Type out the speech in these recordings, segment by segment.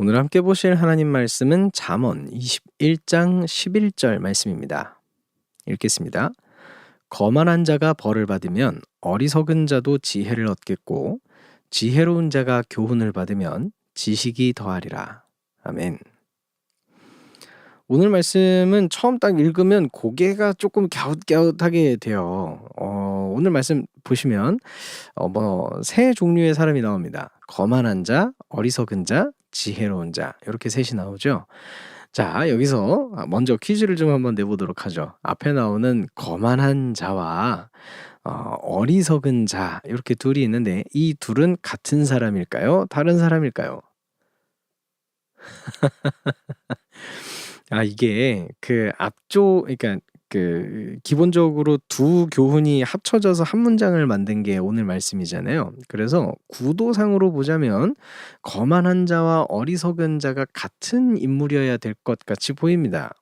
오늘 함께 보실 하나님 말씀은 잠언 21장 11절 말씀입니다. 읽겠습니다. 거만한 자가 벌을 받으면 어리석은 자도 지혜를 얻겠고 지혜로운 자가 교훈을 받으면 지식이 더하리라. 아멘. 오늘 말씀은 처음 딱 읽으면 고개가 조금 갸웃갸웃하게 돼요. 오늘 말씀 보시면 세 종류의 사람이 나옵니다. 거만한 자, 어리석은 자, 지혜로운 자 이렇게 셋이 나오죠. 자, 여기서 먼저 퀴즈를 좀 한번 내보도록 하죠. 앞에 나오는 거만한 자와 어리석은 자 이렇게 둘이 있는데 이 둘은 같은 사람일까요? 다른 사람일까요? 이게 그러니까 기본적으로 두 교훈이 합쳐져서 한 문장을 만든 게 오늘 말씀이잖아요. 그래서 구도상으로 보자면 거만한 자와 어리석은 자가 같은 인물이어야 될 것 같이 보입니다.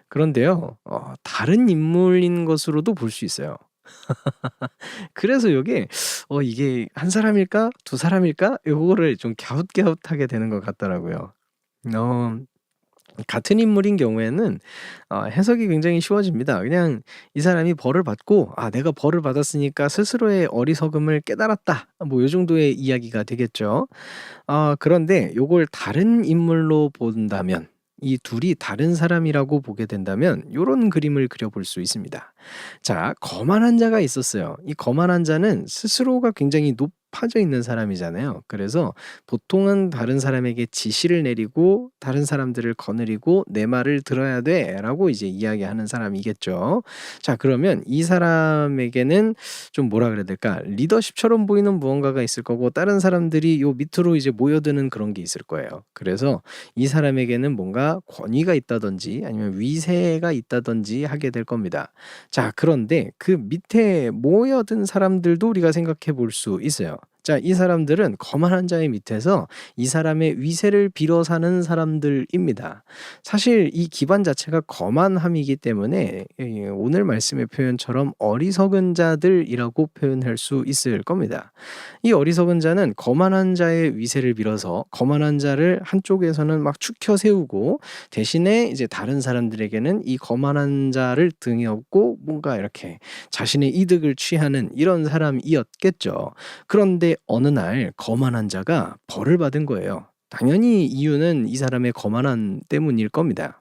그런데요, 다른 인물인 것으로도 볼 수 있어요. 그래서 이게 한 사람일까? 두 사람일까? 요거를 좀 갸웃갸웃하게 되는 것 같더라고요. 어 같은 인물인 경우에는 해석이 굉장히 쉬워집니다. 그냥 이 사람이 벌을 받고 '아 내가 벌을 받았으니까 스스로의 어리석음을 깨달았다.' 뭐 요 정도의 이야기가 되겠죠. 그런데 요걸 다른 인물로 본다면 이 둘이 다른 사람이라고 보게 된다면 요런 그림을 그려 볼 수 있습니다. 자, 거만한 자가 있었어요. 이 거만한 자는 스스로가 굉장히 높아져 있는 사람이잖아요. 그래서 보통은 다른 사람에게 지시를 내리고 다른 사람들을 거느리고 "내 말을 들어야 돼."라고 이제 이야기하는 사람이겠죠. 자, 그러면 이 사람에게는 좀 뭐라 그래야 될까? 리더십처럼 보이는 무언가가 있을 거고 다른 사람들이 요 밑으로 이제 모여드는 그런 게 있을 거예요. 그래서 이 사람에게는 뭔가 권위가 있다든지 아니면 위세가 있다든지 하게 될 겁니다. 자, 그런데 그 밑에 모여든 사람들도 우리가 생각해 볼 수 있어요. 자, 이 사람들은 거만한 자의 밑에서 이 사람의 위세를 빌어 사는 사람들입니다. 사실 이 기반 자체가 거만함이기 때문에 오늘 말씀의 표현처럼 어리석은 자들이라고 표현할 수 있을 겁니다. 이 어리석은 자는 거만한 자의 위세를 빌어서 거만한 자를 한쪽에서는 막 축혀 세우고 대신에 이제 다른 사람들에게는 이 거만한 자를 등에 업고 뭔가 이렇게 자신의 이득을 취하는 이런 사람이었겠죠. 그런데 어느 날 거만한 자가 벌을 받은 거예요. 당연히 이유는 이 사람의 거만함 때문일 겁니다.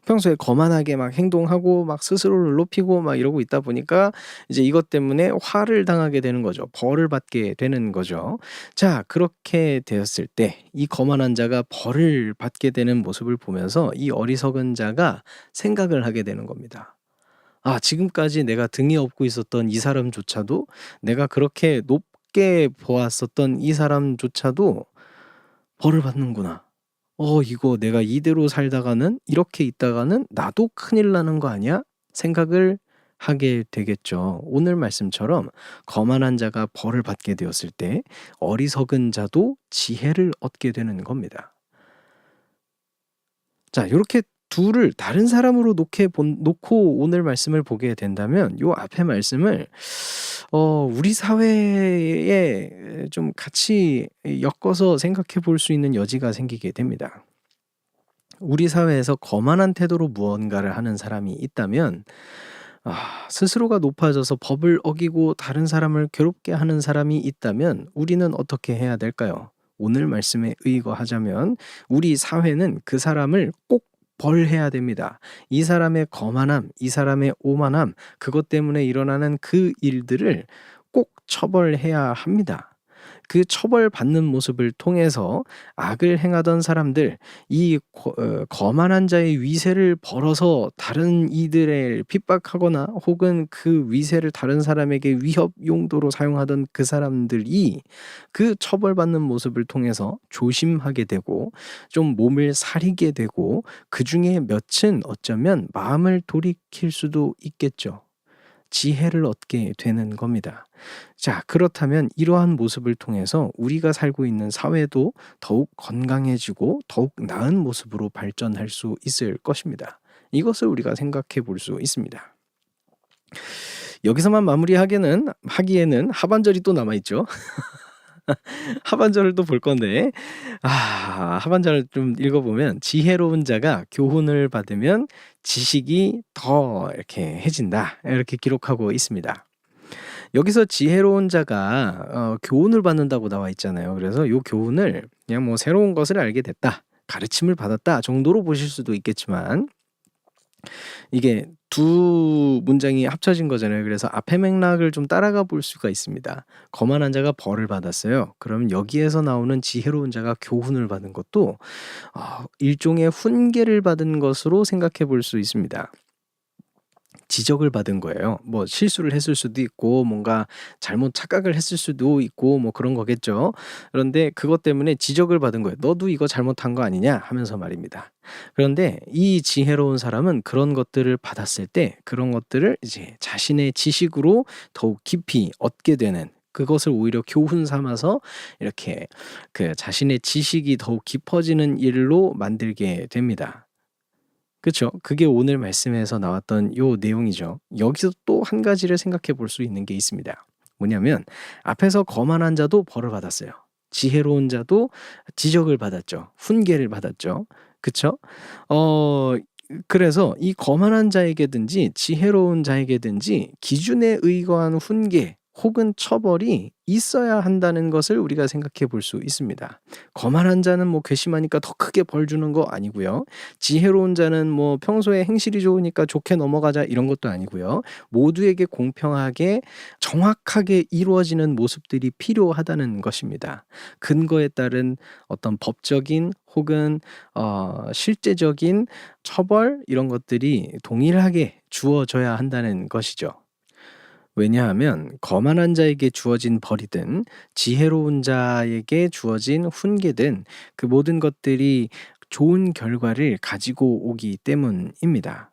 평소에 거만하게 막 행동하고 막 스스로를 높이고 막 이러고 있다 보니까 이제 이것 때문에 화를 당하게 되는 거죠. 벌을 받게 되는 거죠. 자, 그렇게 되었을 때 이 거만한 자가 벌을 받게 되는 모습을 보면서 이 어리석은 자가 생각을 하게 되는 겁니다. 지금까지 내가 등에 업고 있었던 이 사람조차도 내가 그렇게 높게 보았었던 이 사람조차도 벌을 받는구나. 이거 내가 이대로 살다가는 이렇게 있다가는 나도 큰일 나는 거 아니야? 생각을 하게 되겠죠. 오늘 말씀처럼 거만한 자가 벌을 받게 되었을 때 어리석은 자도 지혜를 얻게 되는 겁니다. 자, 요렇게 둘을 다른 사람으로 놓고 오늘 말씀을 보게 된다면 요 앞의 말씀을 우리 사회에 좀 같이 엮어서 생각해 볼 수 있는 여지가 생기게 됩니다. 우리 사회에서 거만한 태도로 무언가를 하는 사람이 있다면 스스로가 높아져서 법을 어기고 다른 사람을 괴롭게 하는 사람이 있다면 우리는 어떻게 해야 될까요? 오늘 말씀에 의거하자면 우리 사회는 그 사람을 꼭 벌해야 됩니다. 이 사람의 거만함, 이 사람의 오만함, 그것 때문에 일어나는 그 일들을 꼭 처벌해야 합니다. 그 처벌받는 모습을 통해서 악을 행하던 사람들, 이 거만한 자의 위세를 벌어서 다른 이들을 핍박하거나 혹은 그 위세를 다른 사람에게 위협 용도로 사용하던 그 사람들이 그 처벌받는 모습을 통해서 조심하게 되고 좀 몸을 사리게 되고 그중에 몇은 어쩌면 마음을 돌이킬 수도 있겠죠. 지혜를 얻게 되는 겁니다. 자, 그렇다면 이러한 모습을 통해서 우리가 살고 있는 사회도 더욱 건강해지고 더욱 나은 모습으로 발전할 수 있을 것입니다. 이것을 우리가 생각해 볼 수 있습니다. 여기서만 마무리하기에는 하반절이 또 남아 있죠. 하반절을 또 볼 건데 하반절을 좀 읽어 보면 "지혜로운 자가 교훈을 받으면 지식이 더 이렇게 해진다." 이렇게 기록하고 있습니다. 여기서 지혜로운 자가 교훈을 받는다고 나와 있잖아요. 그래서 요 교훈을 그냥 뭐 '새로운 것을 알게 됐다. 가르침을 받았다.' 정도로 보실 수도 있겠지만 이게 두 문장이 합쳐진 거잖아요. 그래서 앞의 맥락을 좀 따라가 볼 수가 있습니다. 거만한 자가 벌을 받았어요. 그러면 여기에서 나오는 지혜로운 자가 교훈을 받은 것도 일종의 훈계를 받은 것으로 생각해 볼 수 있습니다. 지적을 받은 거예요. 뭐 실수를 했을 수도 있고 뭔가 잘못 착각을 했을 수도 있고 뭐 그런 거겠죠. 그런데 그것 때문에 지적을 받은 거예요. "너도 이거 잘못한 거 아니냐?" 하면서 말입니다. 그런데 이 지혜로운 사람은 그런 것들을 받았을 때 그런 것들을 이제 자신의 지식으로 더욱 깊이 얻게 되는, 그것을 오히려 교훈 삼아서 이렇게 그 자신의 지식이 더욱 깊어지는 일로 만들게 됩니다. 그쵸. 그게 오늘 말씀에서 나왔던 요 내용이죠. 여기서 또 한 가지를 생각해 볼 수 있는 게 있습니다. 뭐냐면 앞에서 거만한 자도 벌을 받았어요. 지혜로운 자도 지적을 받았죠. 훈계를 받았죠. 그쵸? 어 그래서 이 거만한 자에게든지 지혜로운 자에게든지 기준에 의거한 훈계 혹은 처벌이 있어야 한다는 것을 우리가 생각해 볼 수 있습니다. 거만한 자는 뭐 괘씸하니까 더 크게 벌 주는 거 아니고요. 지혜로운 자는 뭐 평소에 행실이 좋으니까 좋게 넘어가자 이런 것도 아니고요. 모두에게 공평하게 정확하게 이루어지는 모습들이 필요하다는 것입니다. 근거에 따른 어떤 법적인 혹은 실제적인 처벌 이런 것들이 동일하게 주어져야 한다는 것이죠. 왜냐하면 거만한 자에게 주어진 벌이든 지혜로운 자에게 주어진 훈계든 그 모든 것들이 좋은 결과를 가지고 오기 때문입니다.